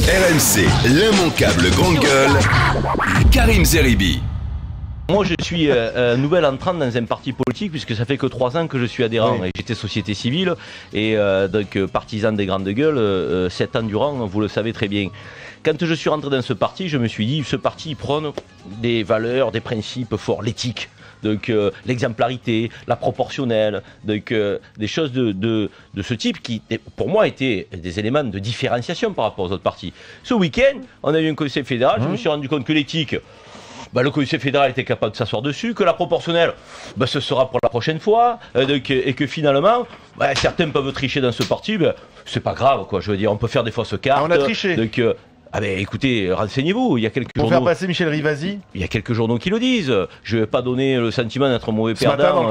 RMC, l'immanquable grande gueule, Karim Zeribi. Moi, je suis nouvel entrant dans un parti politique puisque ça fait que 3 ans que je suis adhérent. Oui. Et j'étais société civile et donc partisan des grandes gueules 7 ans durant, vous le savez très bien. Quand je suis rentré dans ce parti, je me suis dit, ce parti prône des valeurs, des principes forts, l'éthique. Donc l'exemplarité, la proportionnelle, donc des choses de ce type qui, pour moi, étaient des éléments de différenciation par rapport aux autres partis. Ce week-end, on a eu un conseil fédéral, je me suis rendu compte que l'éthique, le conseil fédéral était capable de s'asseoir dessus, que la proportionnelle, ce sera pour la prochaine fois, et que finalement, certains peuvent tricher dans ce parti, c'est pas grave, quoi. Je veux dire, on peut faire des fausses cartes. On a triché. Donc, écoutez, renseignez-vous, il y a quelques journaux. Pour faire passer Michel Rivasi. Il y a quelques journaux qui le disent. Je ne vais pas donner le sentiment d'être un mauvais perdant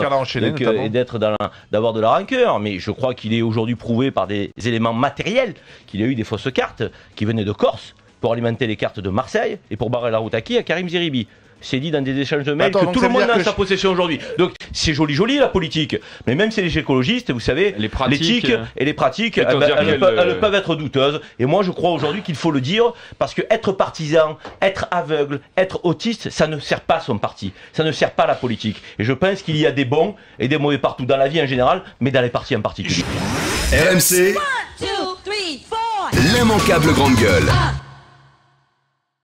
et d'être d'avoir de la rancœur, mais je crois qu'il est aujourd'hui prouvé par des éléments matériels qu'il y a eu des fausses cartes qui venaient de Corse pour alimenter les cartes de Marseille et pour barrer la route à qui? À Karim Zeribi. C'est dit dans des échanges de mails que tout le monde a en sa possession aujourd'hui. Donc c'est joli la politique. Mais même si les écologistes, vous savez, l'éthique et les pratiques, elles peuvent être douteuses. Et moi je crois aujourd'hui qu'il faut le dire, parce que être partisan, être aveugle, être autiste, ça ne sert pas son parti. Ça ne sert pas la politique. Et je pense qu'il y a des bons et des mauvais partout, dans la vie en général, mais dans les partis en particulier. RMC, l'immanquable grande gueule.